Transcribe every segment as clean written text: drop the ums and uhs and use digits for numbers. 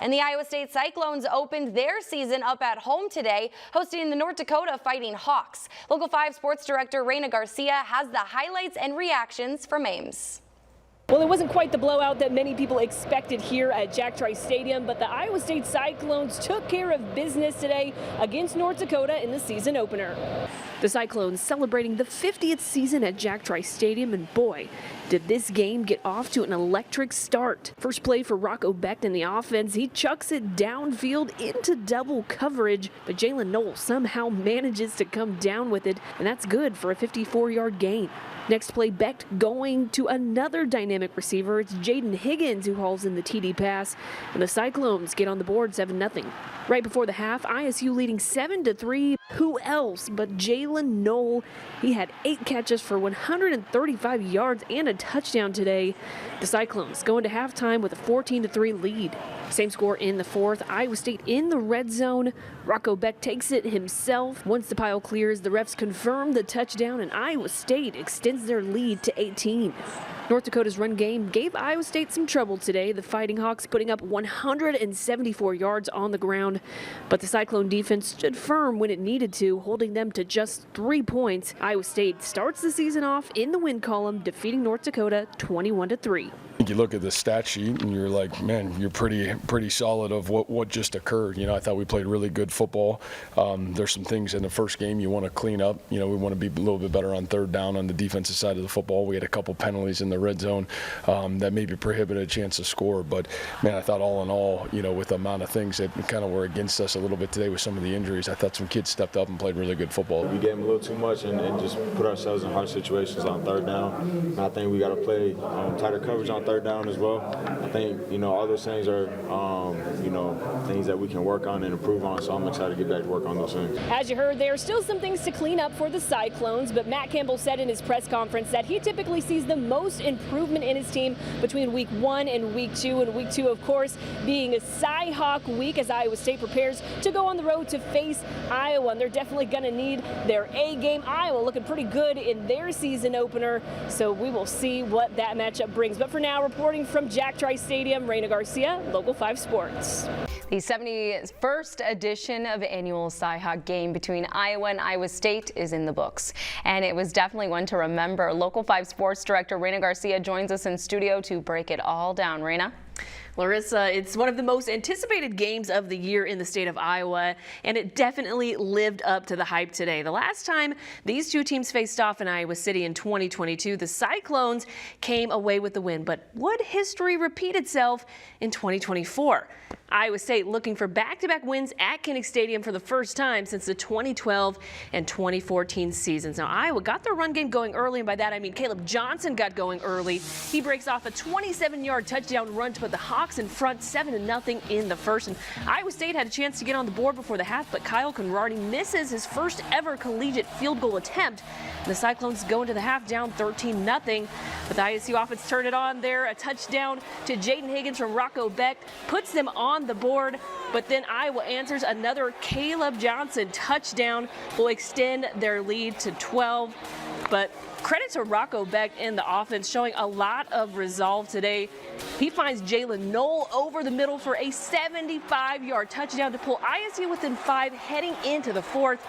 And the Iowa State Cyclones opened their season up at home today, hosting the North Dakota Fighting Hawks. Local 5 sports director Reyna Garcia has the highlights and reactions from Ames. Well, it wasn't quite the blowout that many people expected here at Jack Trice Stadium, but the Iowa State Cyclones took care of business today against North Dakota in the season opener. The Cyclones celebrating the 50th season at Jack Trice Stadium, and boy, did this game get off to an electric start. First play for Rocco Becht in the offense. He chucks it downfield into double coverage, but Jalen Knoll somehow manages to come down with it, and that's good for a 54-yard gain. Next play, Becht going to another dynamic receiver. It's Jaden Higgins who hauls in the TD pass, and the Cyclones get on the board 7-0. Right before the half, ISU leading 7-3. Who else but Jalen Knoll? He had 8 catches for 135 yards and a touchdown today. The Cyclones go into halftime with a 14-3 lead. Same score in the fourth. Iowa State in the red zone. Rocco Becht takes it himself. Once the pile clears, the refs confirm the touchdown, and Iowa State extends their lead to 18. North Dakota's run game gave Iowa State some trouble today. The Fighting Hawks putting up 174 yards on the ground, but the Cyclone defense stood firm when it needed to, holding them to just 3 points. Iowa State starts the season off in the win column, defeating North Dakota 21-3. You look at the stat sheet and you're like, man, you're pretty solid of what just occurred. You know, I thought we played really good football. There's some things in the first game you want to clean up. You know, we want to be a little bit better on third down on the defensive side of the football. We had a couple penalties in the red zone that maybe prohibited a chance to score. But, man, I thought all in all, you know, with the amount of things that kind of were against us a little bit today with some of the injuries, I thought some kids stepped up and played really good football. We gave them a little too much and just put ourselves in hard situations on third down. And I think we got to play tighter coverage on third down as well. I think, you know, all those things are, you know, things that we can work on and improve on, so I'm excited to get back to work on those things. As you heard, there are still some things to clean up for the Cyclones, but Matt Campbell said in his press conference that he typically sees the most improvement in his team between week 1 and week 2, and week 2, of course, being a Cy-Hawk week as Iowa State prepares to go on the road to face Iowa, and they're definitely going to need their A game. Iowa looking pretty good in their season opener, so we will see what that matchup brings. But for now, reporting from Jack Trice Stadium, Reyna Garcia, Local 5 Sports. The 71st edition of annual Cy-Hawk game between Iowa and Iowa State is in the books, and it was definitely one to remember. Local 5 Sports Director Reyna Garcia joins us in studio to break it all down. Reyna? Larissa, it's one of the most anticipated games of the year in the state of Iowa, and it definitely lived up to the hype today. The last time these two teams faced off in Iowa City in 2022, the Cyclones came away with the win. But would history repeat itself in 2024? Iowa State looking for back-to-back wins at Kinnick Stadium for the first time since the 2012 and 2014 seasons. Now, Iowa got their run game going early, and by that I mean Caleb Johnson got going early. He breaks off a 27-yard touchdown run to put the Hawks in front 7-0 in the first. And Iowa State had a chance to get on the board before the half, but Kyle Conradi misses his first ever collegiate field goal attempt. And the Cyclones go into the half down 13-0. But the ISU offense turned it on there. A touchdown to Jaden Higgins from Rocco Becht puts them on the board. But then Iowa answers another Caleb Johnson touchdown will extend their lead to 12. But credit to Rocco Becht and the offense showing a lot of resolve today. He finds Jalen Knoll over the middle for a 75-yard touchdown to pull ISU within 5 heading into the fourth.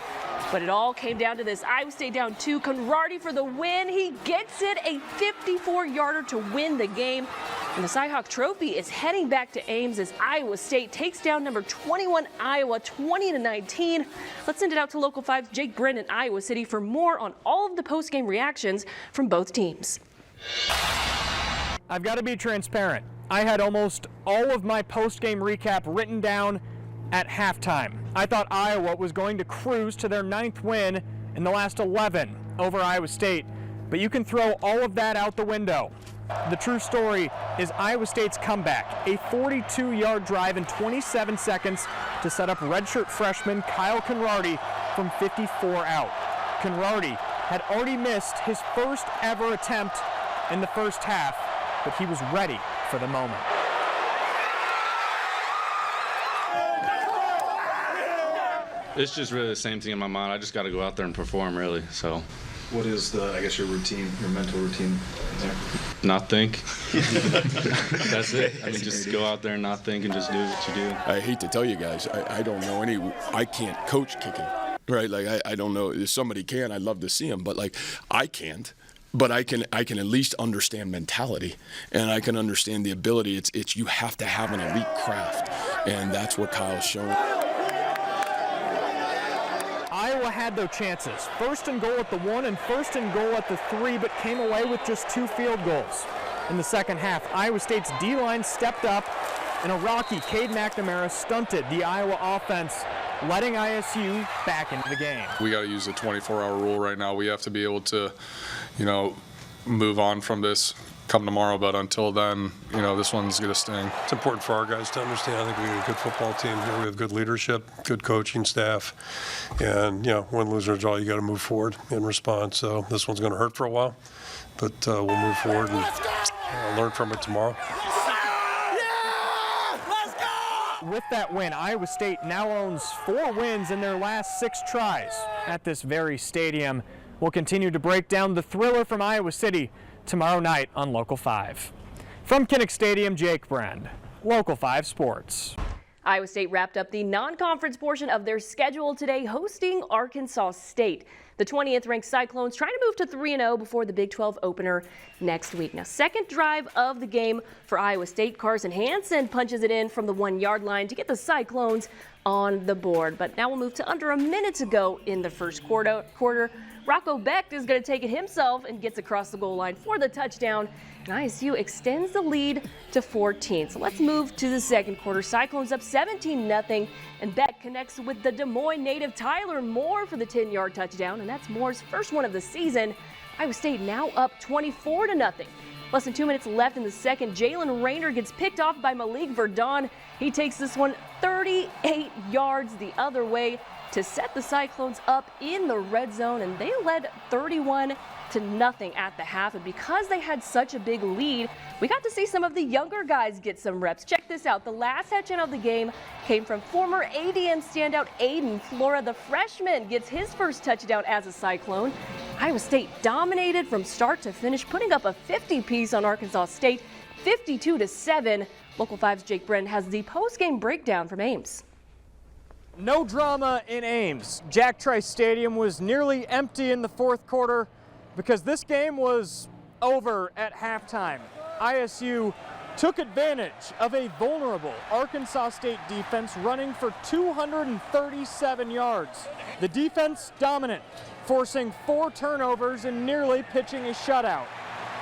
But it all came down to this. Iowa State down 2. Conradi for the win. He gets it, a 54-yarder to win the game. And the Cy-Hawk Trophy is heading back to Ames as Iowa State takes down number 21 Iowa 20-19. Let's send it out to Local 5's Jake Brennan in Iowa City for more on all of the post-game reactions from both teams. I've got to be transparent. I had almost all of my post-game recap written down at halftime. I thought Iowa was going to cruise to their 9th win in the last 11 over Iowa State, but you can throw all of that out the window. The true story is Iowa State's comeback, a 42-yard drive in 27 seconds to set up redshirt freshman Kyle Conradi from 54 out. Conradi had already missed his first ever attempt in the first half, but he was ready for the moment. It's just really the same thing in my mind. I just got to go out there and perform, really. So, what is I guess your routine, your mental routine there? not think. That's it. I mean, just go out there and not think and just do what you do. I hate to tell you guys, I don't know I can't coach kicking, right? Like, I don't know, if somebody can, I'd love to see them, but like, I can't. But I can at least understand mentality, and I can understand the ability. It's you have to have an elite craft, and that's what Kyle's shown. Iowa had their chances. First and goal at the 1 and first and goal at the 3, but came away with just 2 field goals. In the second half, Iowa State's D-line stepped up, and a rocky Cade McNamara stunted the Iowa offense, letting ISU back into the game. We got to use the 24-hour rule right now. We have to be able to, move on from this come tomorrow, but until then, this one's going to sting. It's important for our guys to understand. I think we have a good football team here. We have good leadership, good coaching staff, and, win, lose, or draw, you got to move forward in response. So this one's going to hurt for a while, but we'll move forward and learn from it tomorrow. With that win, Iowa State now owns 4 wins in their last 6 tries at this very stadium. We'll continue to break down the thriller from Iowa City tomorrow night on Local 5. From Kinnick Stadium, Jake Brand, Local 5 Sports. Iowa State wrapped up the non-conference portion of their schedule today, hosting Arkansas State. The 20th ranked Cyclones trying to move to 3-0 before the Big 12 opener next week. Now, second drive of the game for Iowa State. Carson Hansen punches it in from the 1-yard line to get the Cyclones on the board. But now we'll move to under a minute to go in the first quarter. Rocco Becht is going to take it himself and gets across the goal line for the touchdown. And ISU extends the lead to 14. So let's move to the second quarter. Cyclones up 17-0, and Becht connects with the Des Moines native Tyler Moore for the 10-yard touchdown, and that's Moore's first one of the season. Iowa State now up 24-0. Less than 2 minutes left in the second. Jalen Rayner gets picked off by Malik Verdon. He takes this one 38 yards the other way to set the Cyclones up in the red zone, and they led 31-0 at the half. And because they had such a big lead, we got to see some of the younger guys get some reps. Check this out. The last touchdown of the game came from former ADM standout Aiden Flora. The freshman gets his first touchdown as a Cyclone. Iowa State dominated from start to finish, putting up a 50-piece on Arkansas State, 52-7. Local 5's Jake Brennan has the post-game breakdown from Ames. No drama in Ames. Jack Trice Stadium was nearly empty in the fourth quarter because this game was over at halftime. ISU took advantage of a vulnerable Arkansas State defense running for 237 yards. The defense dominant, forcing 4 turnovers and nearly pitching a shutout.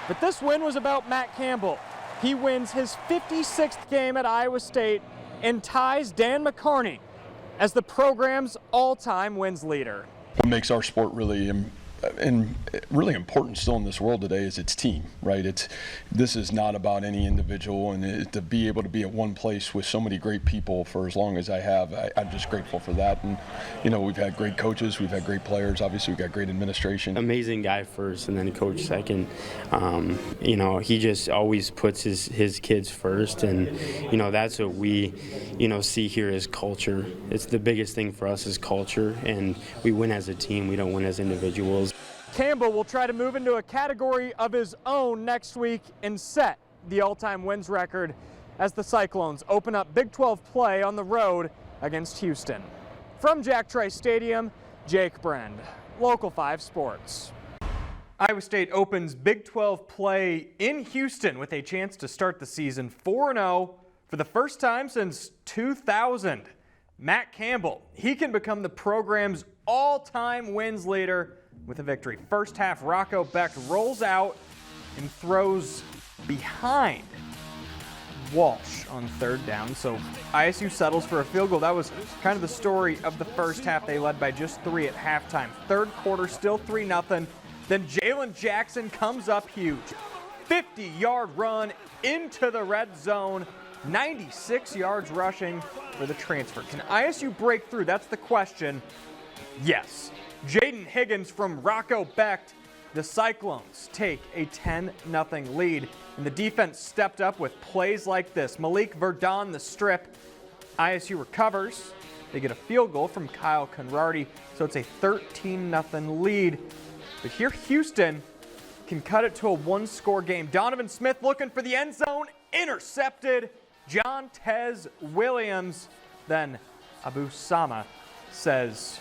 But this win was about Matt Campbell. He wins his 56th game at Iowa State and ties Dan McCarney as the program's all-time wins leader. What makes our sport really really important still in this world today is its team, right? This is not about any individual, and to be able to be at one place with so many great people for as long as I have, I'm just grateful for that. And we've had great coaches, we've had great players, obviously we've got great administration. Amazing guy first, and then coach second. He just always puts his kids first, and that's what we see here as culture. It's the biggest thing for us is culture, and we win as a team, we don't win as individuals. Campbell will try to move into a category of his own next week and set the all-time wins record as the Cyclones open up Big 12 play on the road against Houston. From Jack Trice Stadium, Jake Brand, Local 5 Sports. Iowa State opens Big 12 play in Houston with a chance to start the season 4-0 for the first time since 2000. Matt Campbell, he can become the program's all-time wins leader with a victory. First half, Rocco Becht rolls out and throws behind Walsh on third down. So ISU settles for a field goal. That was kind of the story of the first half. They led by just 3 at halftime. Third quarter, still 3-0. Then Jalen Jackson comes up huge. 50-yard run into the red zone. 96 yards rushing for the transfer. Can ISU break through? That's the question. Yes. Jaden Higgins from Rocco Becht. The Cyclones take a 10-0 lead, and the defense stepped up with plays like this. Malik Verdon, the strip. ISU recovers. They get a field goal from Kyle Conradi, so it's a 13-0 lead. But here Houston can cut it to a one-score game. Donovan Smith looking for the end zone, intercepted. Jontez Williams. Then Abu Sama says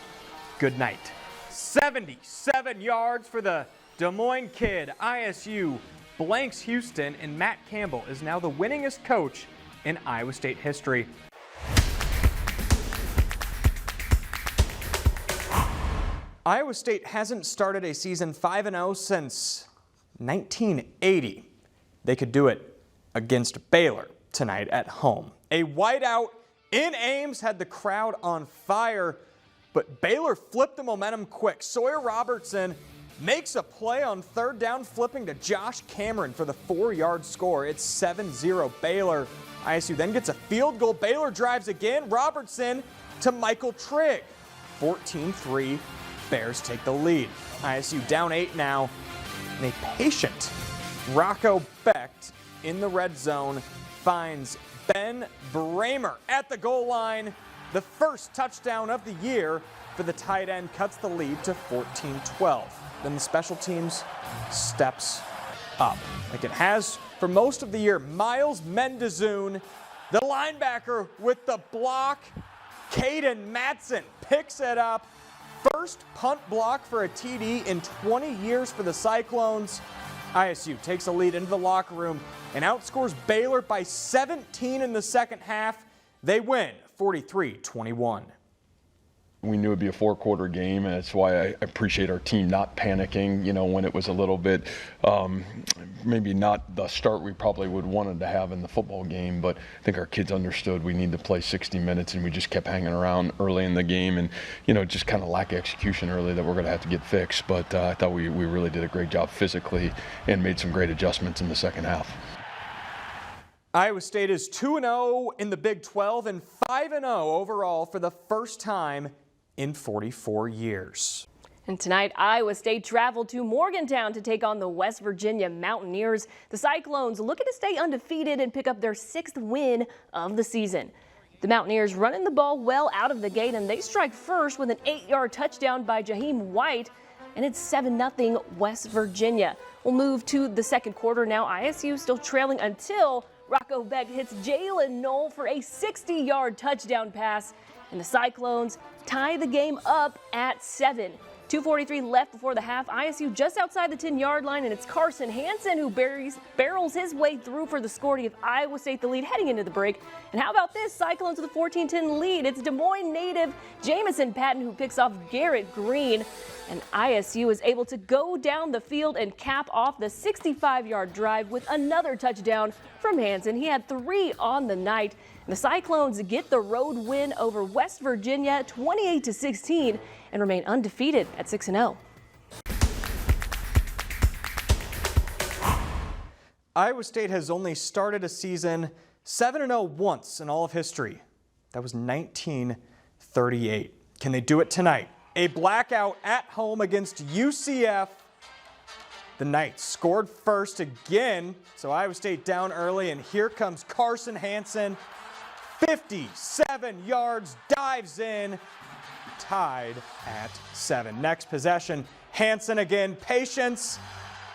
good night. 77 yards for the Des Moines kid. ISU blanks Houston, and Matt Campbell is now the winningest coach in Iowa State history. Iowa State hasn't started a season 5-0 since 1980. They could do it against Baylor tonight at home. A whiteout in Ames had the crowd on fire, but Baylor flipped the momentum quick. Sawyer Robertson makes a play on third down, flipping to Josh Cameron for the 4-yard score. It's 7-0 Baylor. ISU then gets a field goal. Baylor drives again. Robertson to Michael Trigg. 14-3. Bears take the lead. ISU down 8 now. And a patient Rocco Becht in the red zone finds Ben Bramer at the goal line. The first touchdown of the year for the tight end cuts the lead to 14-12. Then the special teams steps up, like it has for most of the year. Miles Mendezoon, the linebacker with the block. Caden Matson picks it up. First punt block for a TD in 20 years for the Cyclones. ISU takes a lead into the locker room and outscores Baylor by 17 in the second half. They win 43-21. We knew it'd be a 4-quarter game, and that's why I appreciate our team not panicking, when it was a little bit, maybe not the start we probably would wanted to have in the football game, but I think our kids understood we need to play 60 minutes, and we just kept hanging around early in the game, and, just kind of lack execution early that we're going to have to get fixed. But I thought we really did a great job physically and made some great adjustments in the second half. Iowa State is 2-0 in the Big 12 and 5-0 overall for the first time in 44 years. And tonight, Iowa State traveled to Morgantown to take on the West Virginia Mountaineers. The Cyclones looking to stay undefeated and pick up their 6th win of the season. The Mountaineers running the ball well out of the gate, and they strike first with an 8-yard touchdown by Jaheim White, and it's 7-0 West Virginia. We'll move to the second quarter now. ISU still trailing until Rocco Becht hits Jalen Knoll for a 60-yard touchdown pass, and the Cyclones tie the game up at 7. 2:43 left before the half. ISU just outside the 10-yard line, and it's Carson Hansen who barrels his way through for the score to give Iowa State the lead heading into the break. And how about this? Cyclones with a 14-10 lead. It's Des Moines native Jamison Patton who picks off Garrett Green. And ISU is able to go down the field and cap off the 65-yard drive with another touchdown from Hansen. He had 3 on the night. And the Cyclones get the road win over West Virginia 28-16 and remain undefeated at 6-0. Iowa State has only started a season 7-0 once in all of history. That was 1938. Can they do it tonight? A blackout at home against UCF. The Knights scored first again, so Iowa State down early, and here comes Carson Hansen. 57 yards, dives in, tied at 7. Next possession, Hansen again, patience.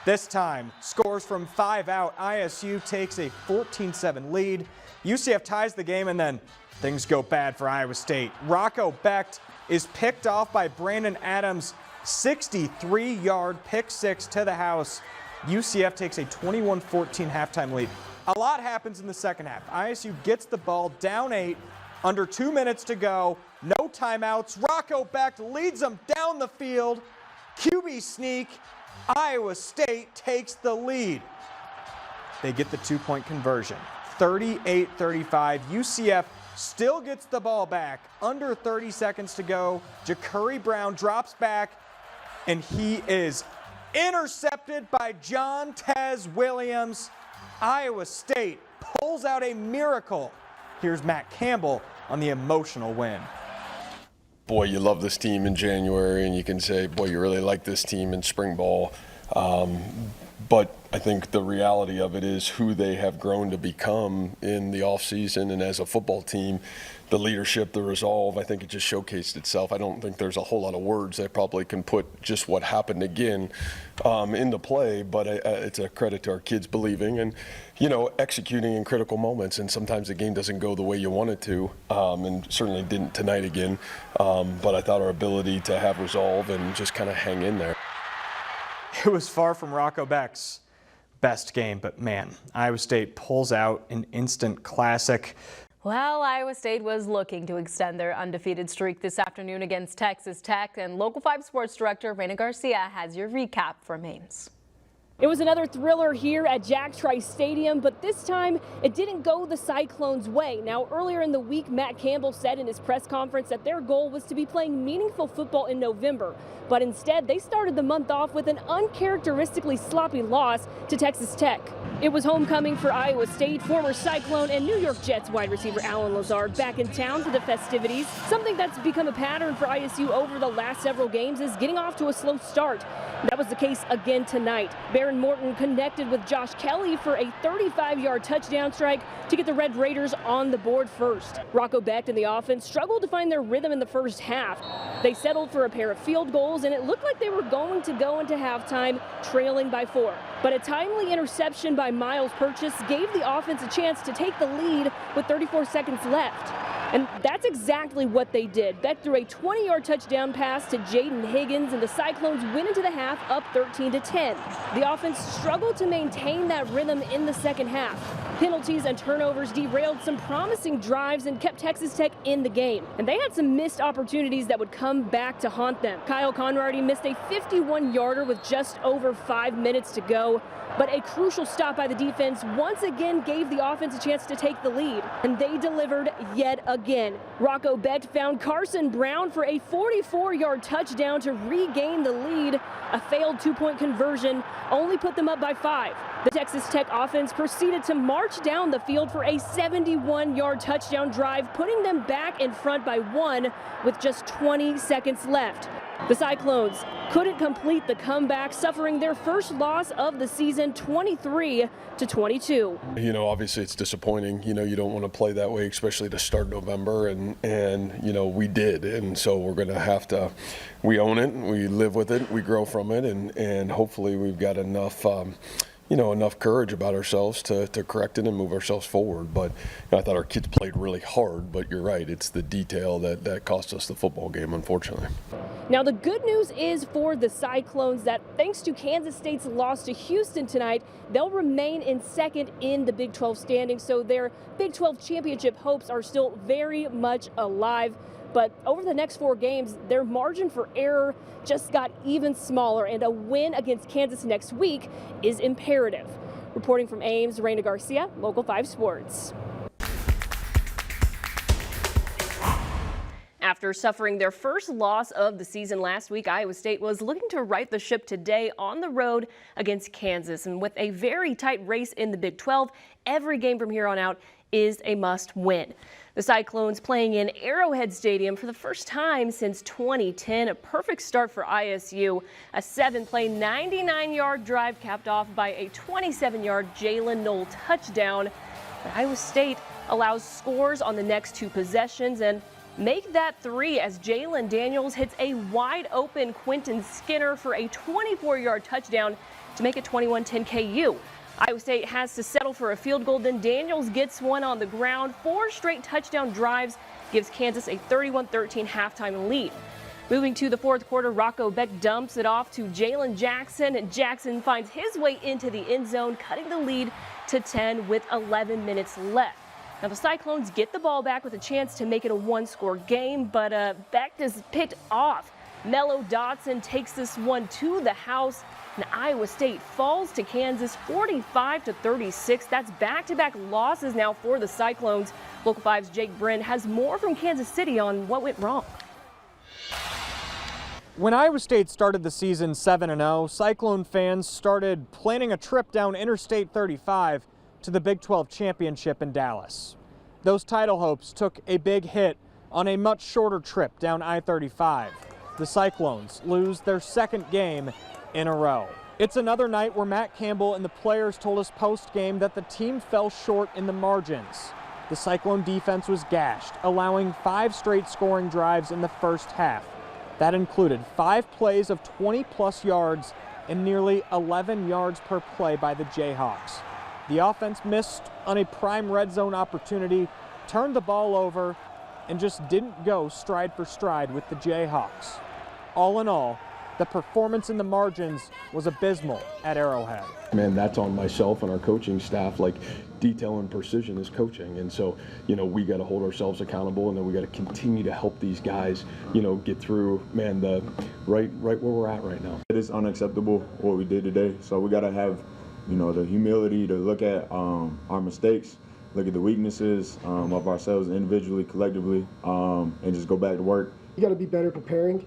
This time, scores from 5 out. ISU takes a 14-7 lead. UCF ties the game, and then things go bad for Iowa State. Rocco Becht is picked off by Brandon Adams. 63-yard pick six to the house. UCF takes a 21-14 halftime lead. A lot happens in the second half. ISU gets the ball down 8, under 2 minutes to go. No timeouts. Rocco Becht leads them down the field. QB sneak. Iowa State takes the lead. They get the 2-point conversion. 38-35. UCF still gets the ball back. Under 30 seconds to go. Ja'Curry Brown drops back, and he is intercepted by Jontez Williams. Iowa State pulls out a miracle. Here's Matt Campbell on the emotional win. Boy, you love this team in January, and you can say, boy, you really like this team in spring ball. But I think the reality of it is who they have grown to become in the offseason and as a football team. The leadership, the resolve, I think it just showcased itself. I don't think there's a whole lot of words that probably can put just what happened again into play, but it's a credit to our kids believing and, executing in critical moments. And sometimes the game doesn't go the way you want it to, and certainly didn't tonight again. But I thought our ability to have resolve and just kind of hang in there. It was far from Rocco Beck's best game, but man, Iowa State pulls out an instant classic. Well, Iowa State was looking to extend their undefeated streak this afternoon against Texas Tech, and Local 5 Sports Director Raina Garcia has your recap from Ames. It was another thriller here at Jack Trice Stadium, but this time it didn't go the Cyclones' way. Now, earlier in the week, Matt Campbell said in his press conference that their goal was to be playing meaningful football in November, but instead they started the month off with an uncharacteristically sloppy loss to Texas Tech. It was homecoming for Iowa State. Former Cyclone and New York Jets wide receiver Allen Lazard back in town for the festivities. Something that's become a pattern for ISU over the last several games is getting off to a slow start. That was the case again tonight. Baron Morton connected with Josh Kelly for a 35-yard touchdown strike to get the Red Raiders on the board first. Rocco Becht and the offense struggled to find their rhythm in the first half. They settled for a pair of field goals, and it looked like they were going to go into halftime trailing by 4. But a timely interception by Miles Purchase gave the offense a chance to take the lead with 34 seconds left. And that's exactly what they did. Beck threw a 20-yard touchdown pass to Jaden Higgins, and the Cyclones went into the half up 13-10. The offense struggled to maintain that rhythm in the second half. Penalties and turnovers derailed some promising drives and kept Texas Tech in the game. And they had some missed opportunities that would come back to haunt them. Kyle Conrady missed a 51-yarder with just over 5 minutes to go. But a crucial stop by the defense once again gave the offense a chance to take the lead. And they delivered yet again. Rocco Becht found Carson Brown for a 44-yard touchdown to regain the lead. A failed 2-point conversion only put them up by 5. The Texas Tech offense proceeded to march down the field for a 71-yard touchdown drive, putting them back in front by 1 with just 20 seconds left. The Cyclones couldn't complete the comeback, suffering their first loss of the season, 23-22. Obviously it's disappointing. You don't want to play that way, especially to start November, and we did. And so we're going to have to, we own it, we live with it, we grow from it, and hopefully we've got enough enough courage about ourselves to correct it and move ourselves forward. But I thought our kids played really hard, but you're right, it's the detail that cost us the football game, unfortunately. Now, the good news is for the Cyclones that thanks to Kansas State's loss to Houston tonight, they'll remain in second in the Big 12 standings, so their Big 12 championship hopes are still very much alive. But over the next 4 games, their margin for error just got even smaller, and a win against Kansas next week is imperative. Reporting from Ames, Raina Garcia, Local 5 Sports. After suffering their first loss of the season last week, Iowa State was looking to right the ship today on the road against Kansas. And with a very tight race in the Big 12, every game from here on out is a must win. The Cyclones playing in Arrowhead Stadium for the first time since 2010. A perfect start for ISU. A 7-play, 99-yard drive capped off by a 27-yard Jalen Knoll touchdown. But Iowa State allows scores on the next 2 possessions and make that 3 as Jalen Daniels hits a wide-open Quentin Skinner for a 24-yard touchdown to make it 21-10 KU. Iowa State has to settle for a field goal, then Daniels gets one on the ground. 4 straight touchdown drives gives Kansas a 31-13 halftime lead. Moving to the fourth quarter, Rocco Becht dumps it off to Jalen Jackson, and Jackson finds his way into the end zone, cutting the lead to 10 with 11 minutes left. Now the Cyclones get the ball back with a chance to make it a 1-score game, but Becht is picked off. Mello Dotson takes this one to the house, and Iowa State falls to Kansas 45-36. That's back-to-back losses now for the Cyclones. Local 5's Jake Brin has more from Kansas City on what went wrong. When Iowa State started the season 7-0, Cyclone fans started planning a trip down Interstate 35 to the Big 12 championship in Dallas. Those title hopes took a big hit on a much shorter trip down I-35. The Cyclones lose their second game in a row. It's another night where Matt Campbell and the players told us post-game that the team fell short in the margins. The Cyclone defense was gashed, allowing 5 straight scoring drives in the first half. That included 5 plays of 20-plus yards and nearly 11 yards per play by the Jayhawks. The offense missed on a prime red zone opportunity, turned the ball over, and just didn't go stride for stride with the Jayhawks. All in all, the performance in the margins was abysmal at Arrowhead. Man, that's on myself and our coaching staff. Like, detail and precision is coaching, and so, you know, we got to hold ourselves accountable, and then we got to continue to help these guys, you know, get through, man, the right where we're at right now. It is unacceptable what we did today, so we got to have, you know, the humility to look at our mistakes, look at the weaknesses of ourselves individually, collectively, and just go back to work. You got to be better preparing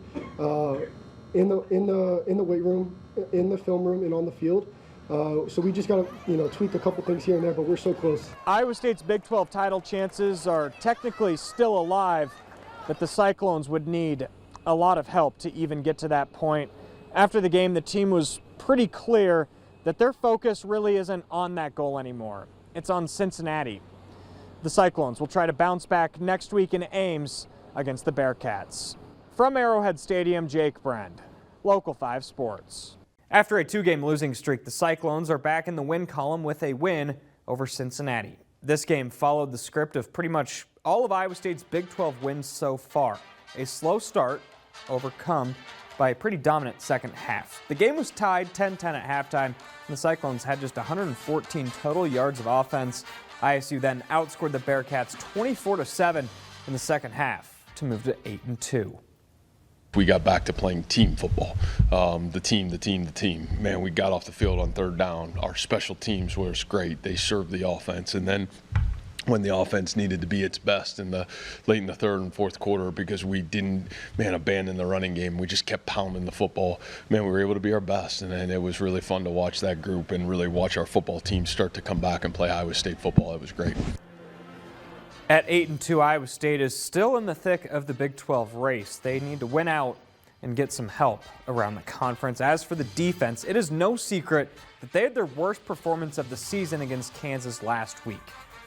in the weight room, in the film room, and on the field. So we just got to, you know, tweak a couple things here and there, but we're so close. Iowa State's Big 12 title chances are technically still alive, but the Cyclones would need a lot of help to even get to that point. After the game, the team was pretty clear that their focus really isn't on that goal anymore. It's on Cincinnati. The Cyclones will try to bounce back next week in Ames against the Bearcats. From Arrowhead Stadium, Jake Brand, Local 5 Sports. After a 2-game losing streak, the Cyclones are back in the win column with a win over Cincinnati. This game followed the script of pretty much all of Iowa State's Big 12 wins so far. A slow start, overcome by a pretty dominant second half. The game was tied 10-10 at halftime, and the Cyclones had just 114 total yards of offense. ISU then outscored the Bearcats 24-7 in the second half to move to 8-2. We got back to playing team football. The team. Man, we got off the field on third down. Our special teams was great. They served the offense. And then when the offense needed to be its best late in the third and fourth quarter, because we didn't, abandon the running game. We just kept pounding the football. Man, we were able to be our best. And it was really fun to watch that group and really watch our football team start to come back and play Iowa State football. It was great. At 8-2, Iowa State is still in the thick of the Big 12 race. They need to win out and get some help around the conference. As for the defense, it is no secret that they had their worst performance of the season against Kansas last week.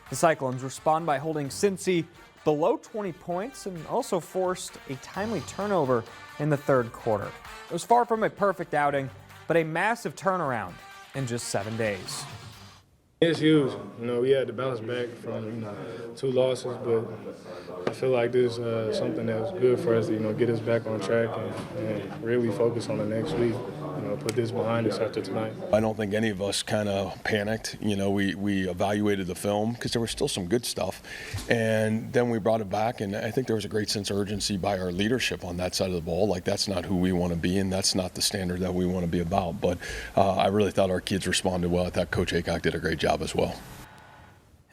The Cyclones respond by holding Cincy below 20 points and also forced a timely turnover in the third quarter. It was far from a perfect outing, but a massive turnaround in just 7 days. It's huge. We had to bounce back from 2 losses, but I feel like this is something that was good for us to get us back on track and really focus on the next week. Put this behind us after tonight. I don't think any of us kind of panicked. We evaluated the film because there was still some good stuff, and then we brought it back. And I think there was a great sense of urgency by our leadership on that side of the ball. Like, that's not who we want to be, and that's not the standard that we want to be about. But I really thought our kids responded well. I thought Coach Aycock did a great job as well.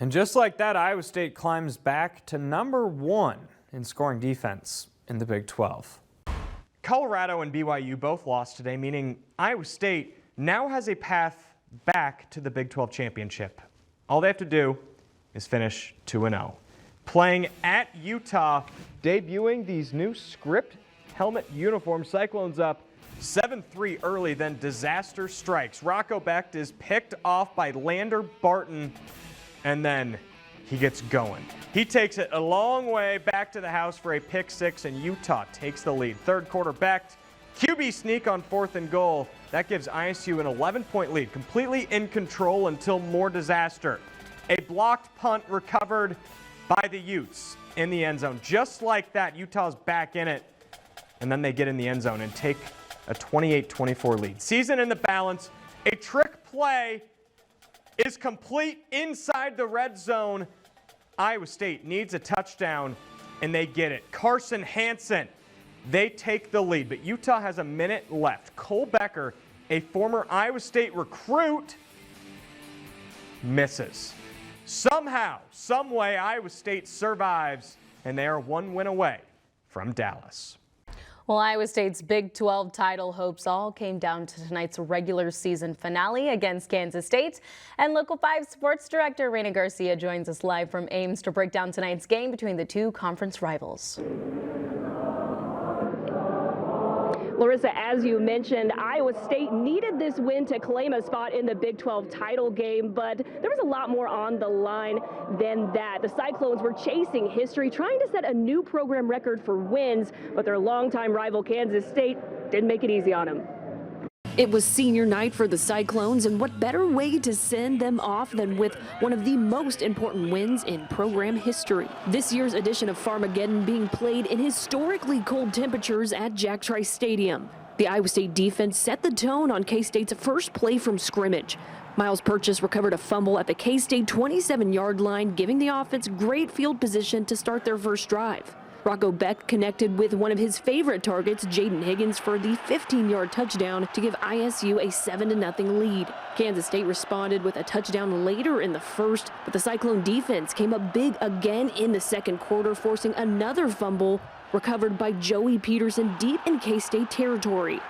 And just like that, Iowa State climbs back to number 1 in scoring defense in the Big 12. Colorado and BYU both lost today, meaning Iowa State now has a path back to the Big 12 championship. All they have to do is finish 2-0. Playing at Utah, debuting these new script helmet uniforms, Cyclones up 7-3 early, then disaster strikes. Rocco Becht is picked off by Lander Barton, and then he gets going. He takes it a long way back to the house for a pick 6, and Utah takes the lead. Third quarter, Becht, QB sneak on 4th and goal. That gives ISU an 11-point lead, completely in control until more disaster. A blocked punt recovered by the Utes in the end zone. Just like that, Utah's back in it, and then they get in the end zone and take a 28-24 lead. Season in the balance. A trick play is complete inside the red zone. Iowa State needs a touchdown, and they get it. Carson Hansen, they take the lead, but Utah has a minute left. Cole Becker, a former Iowa State recruit, misses. Somehow, some way, Iowa State survives, and they are 1 win away from Dallas. Well, Iowa State's Big 12 title hopes all came down to tonight's regular season finale against Kansas State. And Local 5 Sports Director Raina Garcia joins us live from Ames to break down tonight's game between the two conference rivals. Larissa, as you mentioned, Iowa State needed this win to claim a spot in the Big 12 title game, but there was a lot more on the line than that. The Cyclones were chasing history, trying to set a new program record for wins, but their longtime rival Kansas State didn't make it easy on them. It was senior night for the Cyclones, and what better way to send them off than with one of the most important wins in program history. This year's edition of Farmageddon being played in historically cold temperatures at Jack Trice Stadium. The Iowa State defense set the tone on K-State's first play from scrimmage. Miles Purchase recovered a fumble at the K-State 27-yard line, giving the offense great field position to start their first drive. Rocco Beck connected with one of his favorite targets, Jaden Higgins, for the 15-yard touchdown to give ISU a 7-0 lead. Kansas State responded with a touchdown later in the first, but the Cyclone defense came up big again in the second quarter, forcing another fumble recovered by Joey Peterson deep in K-State territory.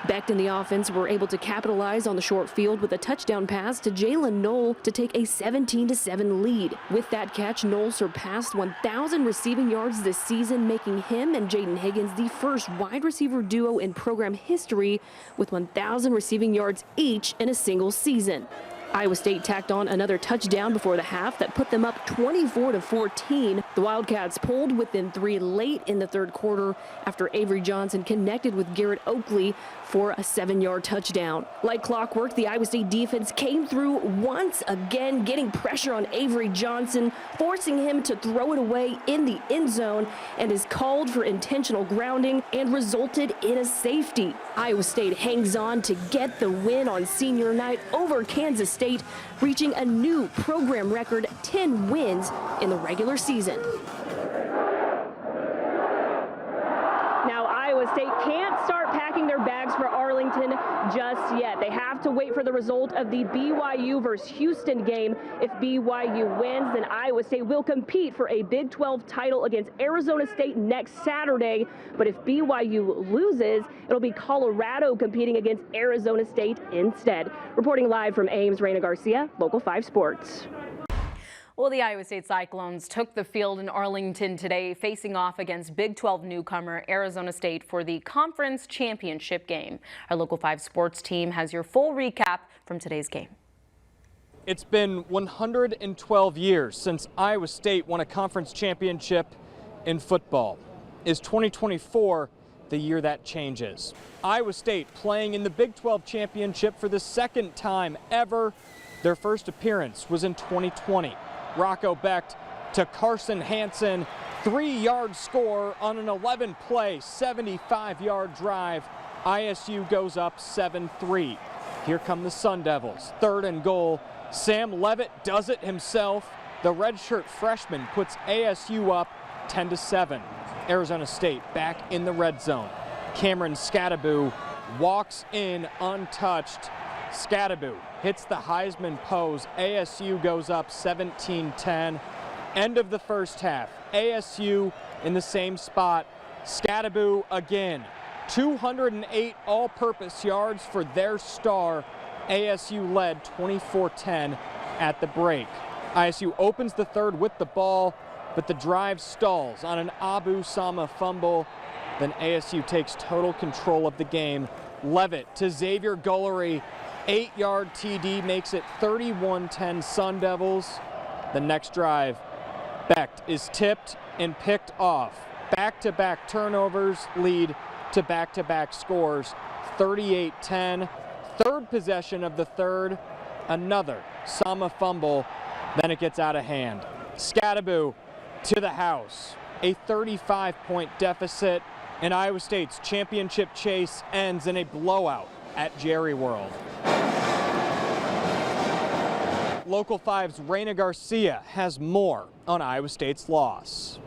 Beck and the offense were able to capitalize on the short field with a touchdown pass to Jalen Knoll to take a 17-7 lead. With that catch, Knoll surpassed 1,000 receiving yards this season, making him and Jaden Higgins the first wide receiver duo in program history with 1,000 receiving yards each in a single season. Iowa State tacked on another touchdown before the half that put them up 24-14. The Wildcats pulled within 3 late in the third quarter after Avery Johnson connected with Garrett Oakley for a 7-yard touchdown. Like clockwork, the Iowa State defense came through once again, getting pressure on Avery Johnson, forcing him to throw it away in the end zone, and is called for intentional grounding and resulted in a safety. Iowa State hangs on to get the win on senior night over Kansas State, reaching a new program record 10 wins in the regular season. Now, Iowa State can't start packing their bags for Arlington just yet. They have to wait for the result of the BYU versus Houston game. If BYU wins, then Iowa State will compete for a Big 12 title against Arizona State next Saturday. But if BYU loses, it'll be Colorado competing against Arizona State instead. Reporting live from Ames, Reina Garcia, Local 5 Sports. Well, the Iowa State Cyclones took the field in Arlington today, facing off against Big 12 newcomer Arizona State for the conference championship game. Our Local 5 Sports team has your full recap from today's game. It's been 112 years since Iowa State won a conference championship in football. Is 2024 the year that changes? Iowa State playing in the Big 12 championship for the second time ever. Their first appearance was in 2020. Rocco Becht to Carson Hansen, 3-yard score on an 11-play, 75-yard drive. ISU goes up 7-3. Here come the Sun Devils, 3rd and goal. Sam Levitt does it himself. The redshirt freshman puts ASU up 10-7. Arizona State back in the red zone. Cameron Scadaboo walks in untouched. Scadaboo hits the Heisman pose. ASU goes up 17-10. End of the first half. ASU in the same spot. Scadaboo again. 208 all-purpose yards for their star. ASU led 24-10 at the break. ISU opens the third with the ball, but the drive stalls on an Abu Sama fumble. Then ASU takes total control of the game. Levitt to Xavier Gullery. 8-yard TD makes it 31-10 Sun Devils. The next drive, Becht is tipped and picked off. Back-to-back turnovers lead to back-to-back scores, 38-10. Third possession of the third, another Sama fumble. Then it gets out of hand. Scadaboo to the house. A 35-point deficit, and Iowa State's championship chase ends in a blowout at Jerry World. Local 5's Reina Garcia has more on Iowa State's loss.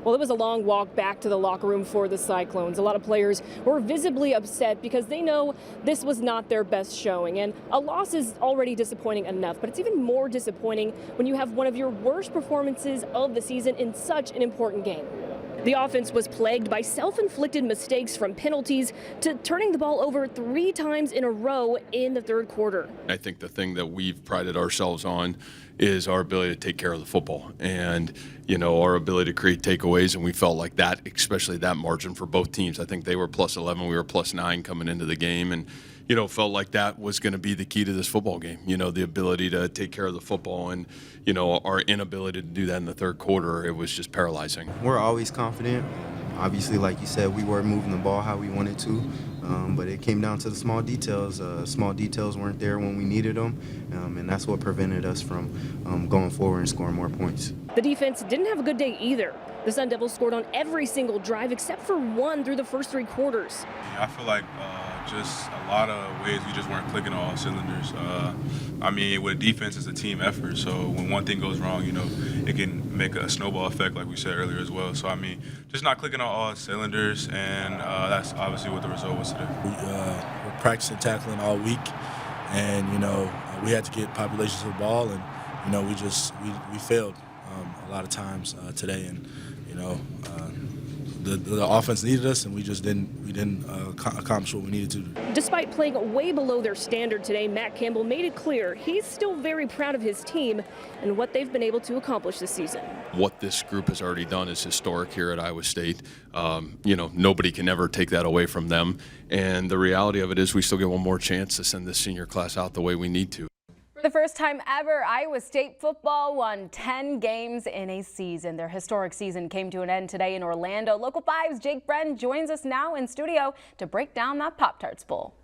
Well, it was a long walk back to the locker room for the Cyclones. A lot of players were visibly upset because they know this was not their best showing. And a loss is already disappointing enough, but it's even more disappointing when you have one of your worst performances of the season in such an important game. The offense was plagued by self-inflicted mistakes, from penalties to turning the ball over 3 times in a row in the third quarter. I think the thing that we've prided ourselves on is our ability to take care of the football and, our ability to create takeaways. And we felt like that, especially that margin for both teams. I think they were plus 11, we were plus 9 coming into the game. And, felt like that was going to be the key to this football game, the ability to take care of the football. And, our inability to do that in the third quarter, it was just paralyzing. We're always confident. Obviously, like you said, we were moving the ball how we wanted to, but it came down to the small details. Small details weren't there when we needed them, and that's what prevented us from going forward and scoring more points. The defense didn't have a good day either. The Sun Devils scored on every single drive except for one through the first 3 quarters. I feel like just a lot of ways we just weren't clicking on all cylinders. With defense, it's a team effort, so when one thing goes wrong, it can make a snowball effect like we said earlier as well. So, just not clicking on all cylinders, and that's obviously what the result was today. We're practicing tackling all week, and, we had to get population to the ball, and, we failed a lot of times today, and, the offense needed us, and we didn't accomplish what we needed to. Despite playing way below their standard today, Matt Campbell made it clear he's still very proud of his team and what they've been able to accomplish this season. What this group has already done is historic here at Iowa State. Nobody can ever take that away from them. And the reality of it is we still get one more chance to send this senior class out the way we need to. For the first time ever, Iowa State football won 10 games in a season. Their historic season came to an end today in Orlando. Local 5's Jake Bren joins us now in studio to break down that Pop-Tarts Bowl.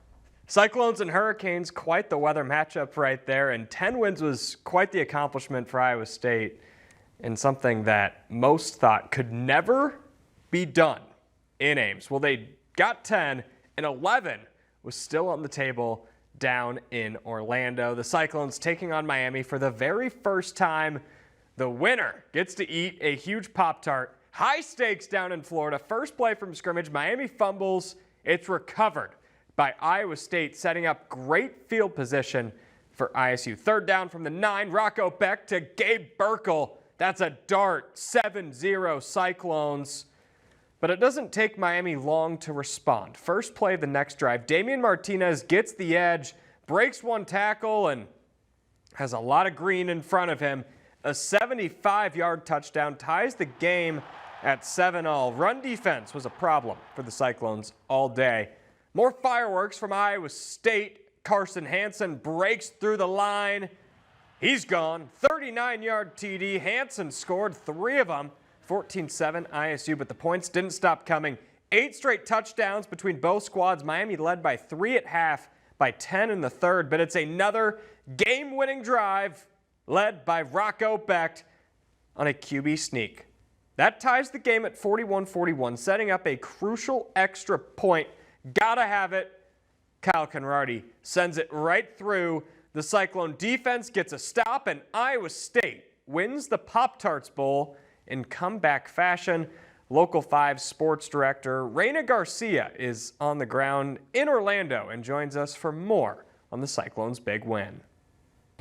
Cyclones and Hurricanes, quite the weather matchup right there, and 10 wins was quite the accomplishment for Iowa State, and something that most thought could never be done in Ames. Well, they got 10, and 11 was still on the table down in Orlando. The Cyclones taking on Miami for the very first time. The winner gets to eat a huge Pop-Tart. High stakes down in Florida. First play from scrimmage, Miami fumbles. It's recovered by Iowa State, setting up great field position for ISU. Third down from the 9, Rocco Beck to Gabe Burkle. That's a dart, 7-0 Cyclones. But it doesn't take Miami long to respond. First play of the next drive, Damian Martinez gets the edge, breaks one tackle, and has a lot of green in front of him. A 75-yard touchdown ties the game at 7-all. Run defense was a problem for the Cyclones all day. More fireworks from Iowa State. Carson Hansen breaks through the line. He's gone. 39-yard TD. Hansen scored 3 of them. 14-7 ISU, but the points didn't stop coming. 8 straight touchdowns between both squads. Miami led by 3 at half, by 10 in the third, but it's another game-winning drive led by Rocco Beck on a QB sneak. That ties the game at 41-41, setting up a crucial extra point. Gotta have it. Kyle Conradi sends it right through. The Cyclone defense gets a stop, and Iowa State wins the Pop-Tarts Bowl in comeback fashion. Local 5 sports director Reyna Garcia is on the ground in Orlando and joins us for more on the Cyclones' big win.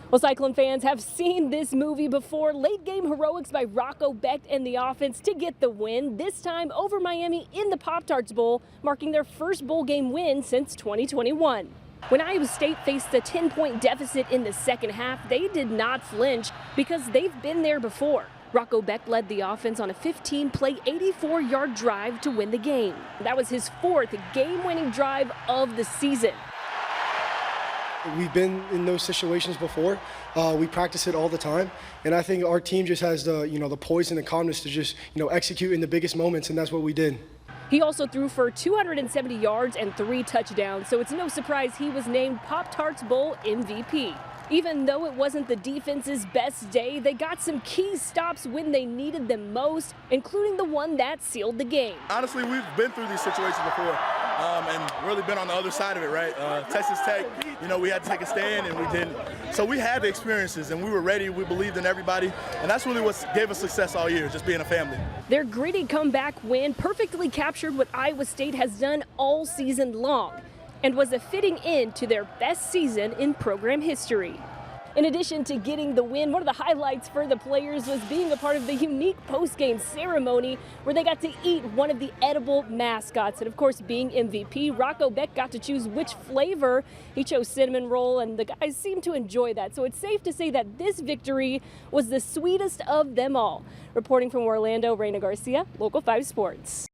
Well, Cyclone fans have seen this movie before. Late game heroics by Rocco Beck and the offense to get the win, this time over Miami in the Pop-Tarts Bowl, marking their first bowl game win since 2021. When Iowa State faced a 10-point deficit in the second half, they did not flinch because they've been there before. Rocco Beck led the offense on a 15-play, 84-yard drive to win the game. That was his 4th game-winning drive of the season. We've been in those situations before. We practice it all the time, and I think our team just has the the poise and the calmness to just execute in the biggest moments, and that's what we did. He also threw for 270 yards and 3 touchdowns, so it's no surprise he was named Pop-Tarts Bowl MVP. Even though it wasn't the defense's best day, they got some key stops when they needed them most, including the one that sealed the game. Honestly, we've been through these situations before and really been on the other side of it, right? Texas Tech, we had to take a stand and we didn't. So we had the experiences and we were ready. We believed in everybody. And that's really what gave us success all year, just being a family. Their gritty comeback win perfectly captured what Iowa State has done all season long, and was a fitting end to their best season in program history. In addition to getting the win, one of the highlights for the players was being a part of the unique post-game ceremony where they got to eat one of the edible mascots. And of course, being MVP, Rocco Beck got to choose which flavor. He chose cinnamon roll, and the guys seemed to enjoy that. So it's safe to say that this victory was the sweetest of them all. Reporting from Orlando, Reina Garcia, Local 5 Sports.